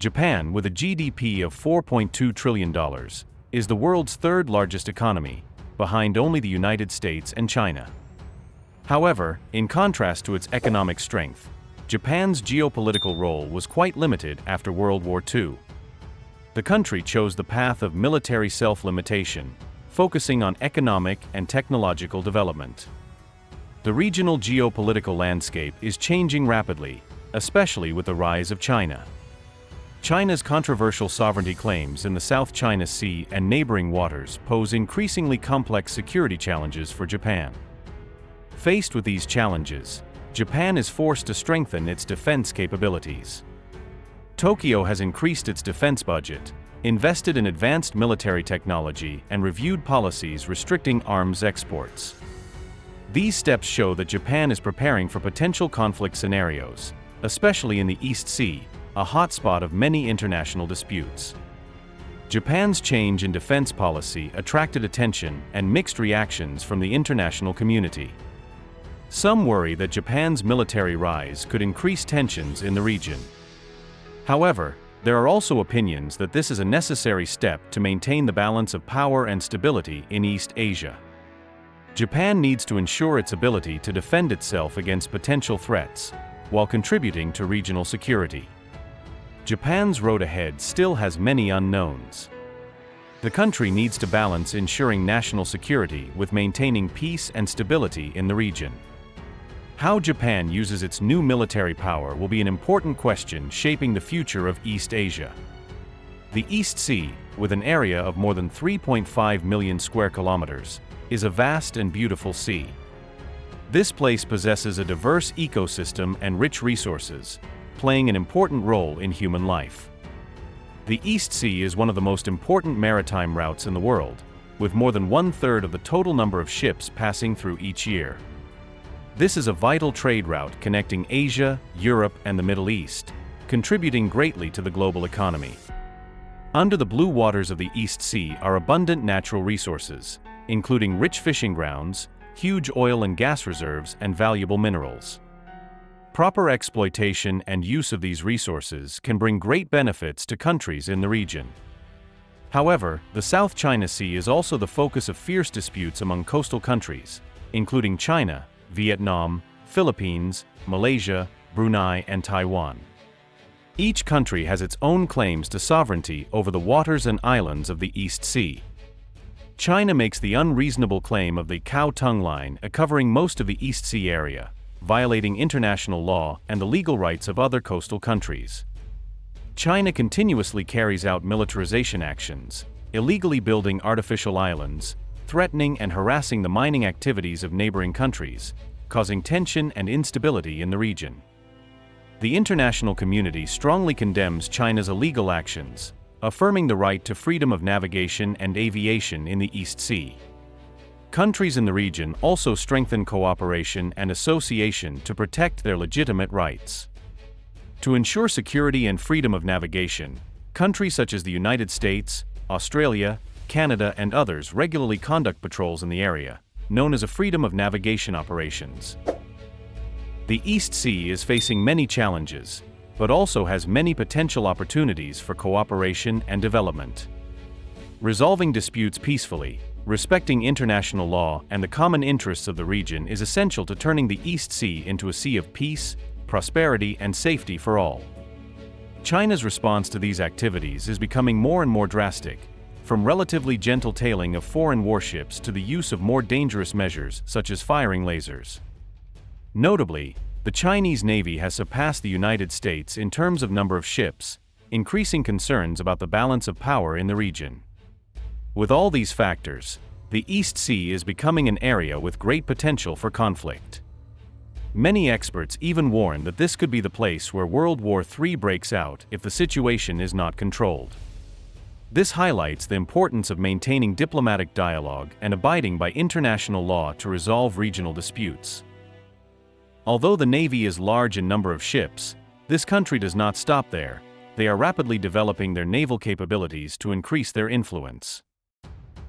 Japan, with a GDP of $4.2 trillion, is the world's third largest economy, behind only the United States and China. However, in contrast to its economic strength, Japan's geopolitical role was quite limited after World War II. The country chose the path of military self-limitation, focusing on economic and technological development. The regional geopolitical landscape is changing rapidly, especially with the rise of China. China's controversial sovereignty claims in the South China Sea and neighboring waters pose increasingly complex security challenges for Japan. Faced with these challenges, Japan is forced to strengthen its defense capabilities. Tokyo has increased its defense budget, invested in advanced military technology, and reviewed policies restricting arms exports. These steps show that Japan is preparing for potential conflict scenarios, especially in the East Sea, a hotspot of many international disputes. Japan's change in defense policy attracted attention and mixed reactions from the international community. Some worry that Japan's military rise could increase tensions in the region. However, there are also opinions that this is a necessary step to maintain the balance of power and stability in East Asia. Japan needs to ensure its ability to defend itself against potential threats, while contributing to regional security. Japan's road ahead still has many unknowns. The country needs to balance ensuring national security with maintaining peace and stability in the region. How Japan uses its new military power will be an important question shaping the future of East Asia. The East Sea, with an area of more than 3.5 million square kilometers, is a vast and beautiful sea. This place possesses a diverse ecosystem and rich resources, playing an important role in human life. The East Sea is one of the most important maritime routes in the world, with more than one-third of the total number of ships passing through each year. This is a vital trade route connecting Asia, Europe, and the Middle East, contributing greatly to the global economy. Under the blue waters of the East Sea are abundant natural resources, including rich fishing grounds, huge oil and gas reserves, and valuable minerals. Proper exploitation and use of these resources can bring great benefits to countries in the region. However, the South China Sea is also the focus of fierce disputes among coastal countries, including China, Vietnam, Philippines, Malaysia, Brunei, and Taiwan. Each country has its own claims to sovereignty over the waters and islands of the East Sea. China makes the unreasonable claim of the Cow Tongue Line, covering most of the East Sea area, violating international law and the legal rights of other coastal countries. China continuously carries out militarization actions, illegally building artificial islands, threatening and harassing the mining activities of neighboring countries, causing tension and instability in the region. The international community strongly condemns China's illegal actions, affirming the right to freedom of navigation and aviation in the East Sea. Countries in the region also strengthen cooperation and association to protect their legitimate rights. To ensure security and freedom of navigation, countries such as the United States, Australia, Canada, and others regularly conduct patrols in the area, known as a freedom of navigation operations. The East Sea is facing many challenges, but also has many potential opportunities for cooperation and development. Resolving disputes peacefully, respecting international law, and the common interests of the region is essential to turning the East Sea into a sea of peace, prosperity, and safety for all. China's response to these activities is becoming more and more drastic, from relatively gentle tailing of foreign warships to the use of more dangerous measures such as firing lasers. Notably, the Chinese Navy has surpassed the United States in terms of number of ships, increasing concerns about the balance of power in the region. With all these factors, the East Sea is becoming an area with great potential for conflict. Many experts even warn that this could be the place where World War III breaks out if the situation is not controlled. This highlights the importance of maintaining diplomatic dialogue and abiding by international law to resolve regional disputes. Although the Navy is large in number of ships, this country does not stop there. They are rapidly developing their naval capabilities to increase their influence.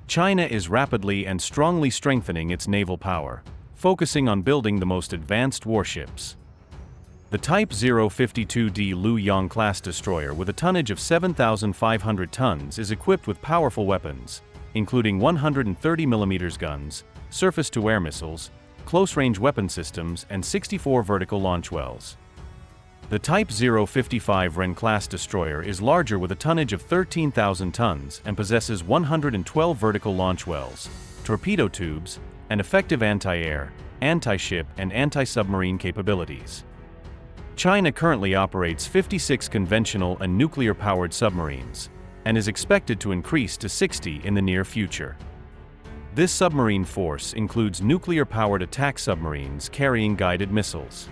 China is rapidly and strongly strengthening its naval power, focusing on building the most advanced warships. The Type 052D Liu Yang class destroyer with a tonnage of 7,500 tons is equipped with powerful weapons, including 130mm guns, surface-to-air missiles, close-range weapon systems, and 64 vertical launch wells. The Type 055 Ren class destroyer is larger with a tonnage of 13,000 tons and possesses 112 vertical launch wells, torpedo tubes, and effective anti-air, anti-ship, and anti-submarine capabilities. China currently operates 56 conventional and nuclear-powered submarines, and is expected to increase to 60 in the near future. This submarine force includes nuclear-powered attack submarines carrying guided missiles.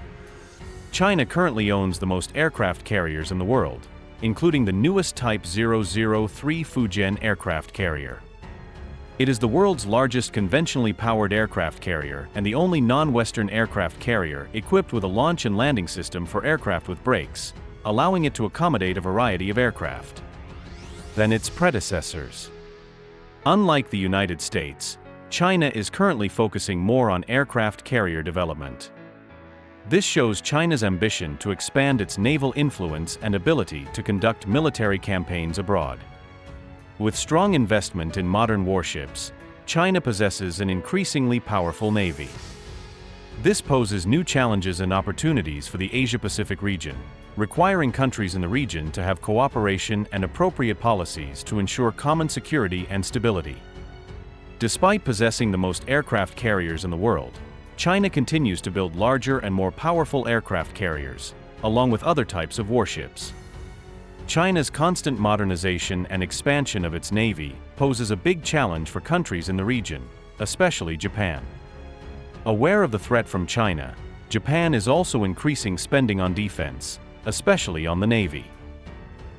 China currently owns the most aircraft carriers in the world, including the newest Type 003 Fujian aircraft carrier. It is the world's largest conventionally powered aircraft carrier and the only non-Western aircraft carrier equipped with a launch and landing system for aircraft with brakes, allowing it to accommodate a variety of aircraft than its predecessors. Unlike the United States, China is currently focusing more on aircraft carrier development. This shows China's ambition to expand its naval influence and ability to conduct military campaigns abroad. With strong investment in modern warships, China possesses an increasingly powerful navy. This poses new challenges and opportunities for the Asia-Pacific region, requiring countries in the region to have cooperation and appropriate policies to ensure common security and stability. Despite possessing the most aircraft carriers in the world, China continues to build larger and more powerful aircraft carriers, along with other types of warships. China's constant modernization and expansion of its navy poses a big challenge for countries in the region, especially Japan. Aware of the threat from China, Japan is also increasing spending on defense, especially on the navy.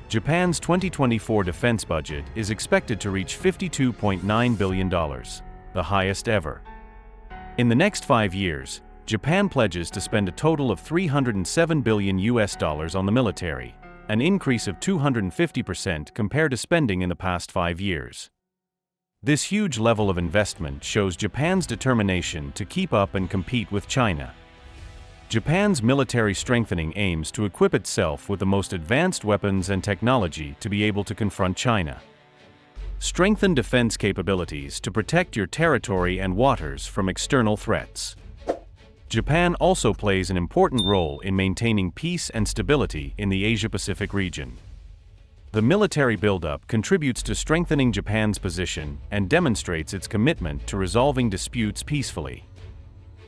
Japan's 2024 defense budget is expected to reach $52.9 billion, the highest ever. In the next 5 years, Japan pledges to spend a total of $307 billion on the military, an increase of 250% compared to spending in the past 5 years. This huge level of investment shows Japan's determination to keep up and compete with China. Japan's military strengthening aims to equip itself with the most advanced weapons and technology to be able to confront China. Strengthen defense capabilities to protect your territory and waters from external threats. Japan also plays an important role in maintaining peace and stability in the Asia-Pacific region. The military buildup contributes to strengthening Japan's position and demonstrates its commitment to resolving disputes peacefully.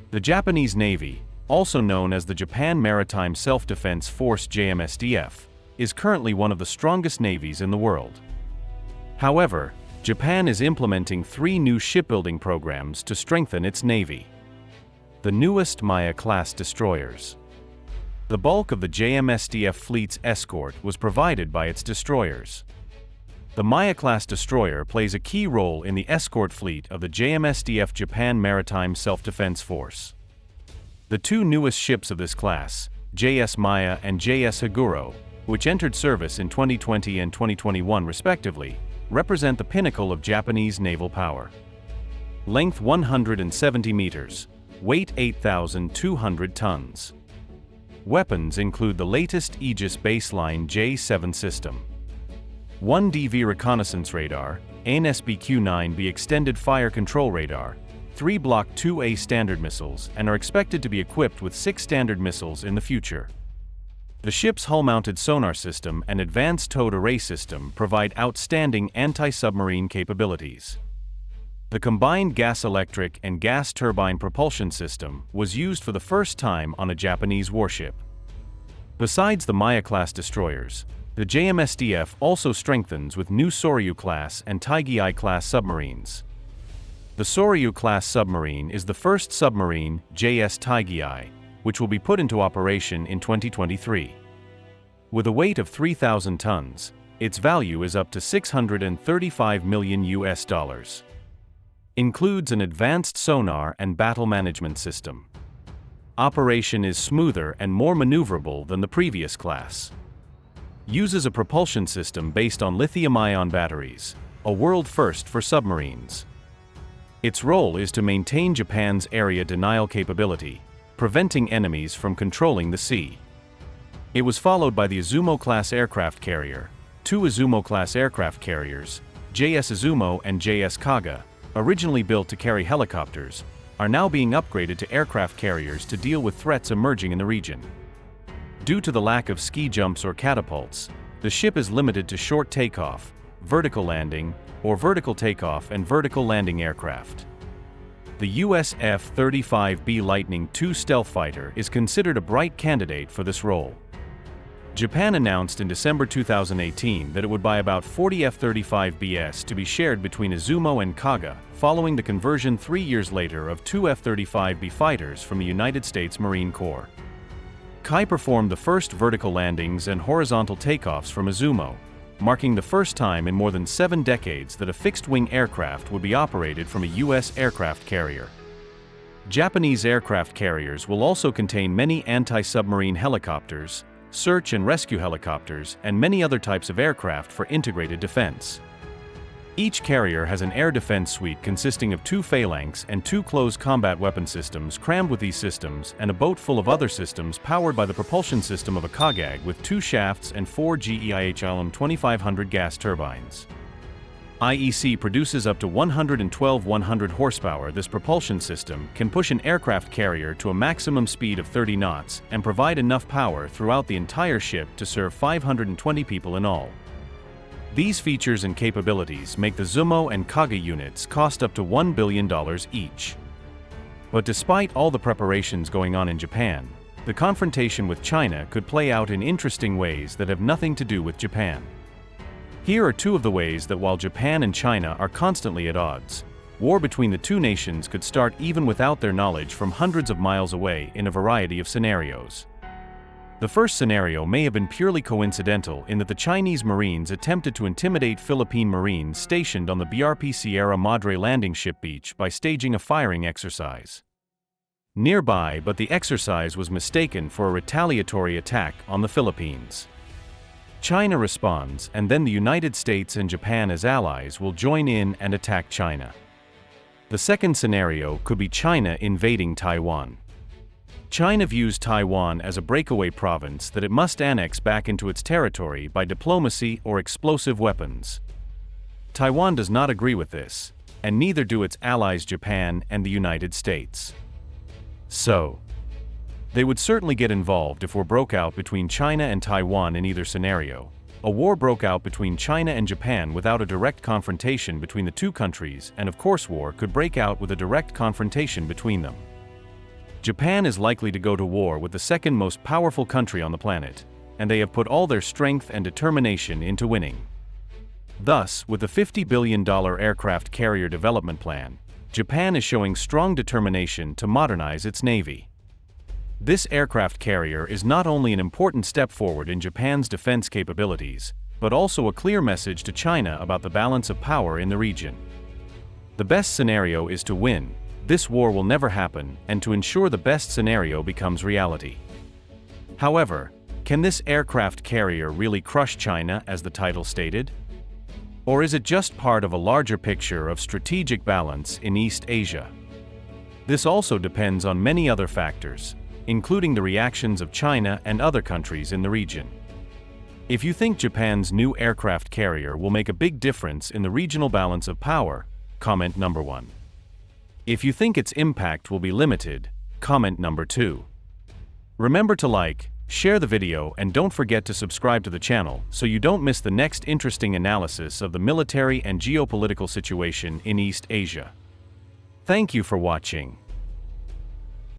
The Japanese Navy, also known as the Japan Maritime Self-Defense Force (JMSDF), is currently one of the strongest navies in the world. However, Japan is implementing 3 new shipbuilding programs to strengthen its navy. The newest Maya-class destroyers. The bulk of the JMSDF fleet's escort was provided by its destroyers. The Maya-class destroyer plays a key role in the escort fleet of the JMSDF Japan Maritime Self-Defense Force. The 2 newest ships of this class, JS Maya and JS Haguro, which entered service in 2020 and 2021 respectively, represent the pinnacle of Japanese naval power. Length 170 meters, weight 8,200 tons. Weapons include the latest Aegis baseline J7 system, 1 DV reconnaissance radar, an SBQ-9B extended fire control radar, 3 Block 2A standard missiles, and are expected to be equipped with 6 standard missiles in the future. The ship's hull-mounted sonar system and advanced towed array system provide outstanding anti-submarine capabilities. The combined gas-electric and gas turbine propulsion system was used for the first time on a Japanese warship. Besides the Maya-class destroyers, the JMSDF also strengthens with new Soryu-class and Taigi-class submarines. The Soryu-class submarine is the first submarine, JS Taigi, which will be put into operation in 2023. With a weight of 3,000 tons, its value is up to $635 million. Includes an advanced sonar and battle management system. Operation is smoother and more maneuverable than the previous class. Uses a propulsion system based on lithium-ion batteries, a world first for submarines. Its role is to maintain Japan's area denial capability, preventing enemies from controlling the sea. It was followed by the Izumo-class aircraft carrier. Two Izumo-class aircraft carriers, JS Izumo and JS Kaga, originally built to carry helicopters, are now being upgraded to aircraft carriers to deal with threats emerging in the region. Due to the lack of ski jumps or catapults, the ship is limited to short takeoff, vertical landing, or vertical takeoff and vertical landing aircraft. The US F-35B Lightning II stealth fighter is considered a bright candidate for this role. Japan announced in December 2018 that it would buy about 40 F-35Bs to be shared between Izumo and Kaga, following the conversion 3 years later of two F-35B fighters from the United States Marine Corps. Kai performed the first vertical landings and horizontal takeoffs from Izumo, marking the first time in more than 7 decades that a fixed-wing aircraft would be operated from a U.S. aircraft carrier. Japanese aircraft carriers will also contain many anti-submarine helicopters, search and rescue helicopters, and many other types of aircraft for integrated defense. Each carrier has an air defense suite consisting of 2 phalanx and 2 close combat weapon systems crammed with these systems, and a boat full of other systems powered by the propulsion system of a KAGAG with 2 shafts and 4 GEIHLM 2500 gas turbines. IEC produces up to 112 100 horsepower. This propulsion system can push an aircraft carrier to a maximum speed of 30 knots and provide enough power throughout the entire ship to serve 520 people in all. These features and capabilities make the Izumo and Kaga units cost up to $1 billion each. But despite all the preparations going on in Japan, the confrontation with China could play out in interesting ways that have nothing to do with Japan. Here are 2 of the ways that while Japan and China are constantly at odds, war between the 2 nations could start even without their knowledge from hundreds of miles away in a variety of scenarios. The first scenario may have been purely coincidental in that the Chinese Marines attempted to intimidate Philippine Marines stationed on the BRP Sierra Madre landing ship beach by staging a firing exercise nearby, but the exercise was mistaken for a retaliatory attack on the Philippines. China responds, and then the United States and Japan as allies will join in and attack China. The second scenario could be China invading Taiwan. China views Taiwan as a breakaway province that it must annex back into its territory by diplomacy or explosive weapons. Taiwan does not agree with this, and neither do its allies Japan and the United States. So, they would certainly get involved if war broke out between China and Taiwan in either scenario. A war broke out between China and Japan without a direct confrontation between the 2 countries, and of course war could break out with a direct confrontation between them. Japan is likely to go to war with the second most powerful country on the planet, and they have put all their strength and determination into winning. Thus, with the $50 billion aircraft carrier development plan, Japan is showing strong determination to modernize its navy. This aircraft carrier is not only an important step forward in Japan's defense capabilities, but also a clear message to China about the balance of power in the region. The best scenario is to win. This war will never happen, and to ensure the best scenario becomes reality. However, can this aircraft carrier really crush China as the title stated? Or is it just part of a larger picture of strategic balance in East Asia? This also depends on many other factors, including the reactions of China and other countries in the region. If you think Japan's new aircraft carrier will make a big difference in the regional balance of power, comment number 1. If you think its impact will be limited, comment number 2. Remember to like, share the video, and don't forget to subscribe to the channel so you don't miss the next interesting analysis of the military and geopolitical situation in East Asia. Thank you for watching.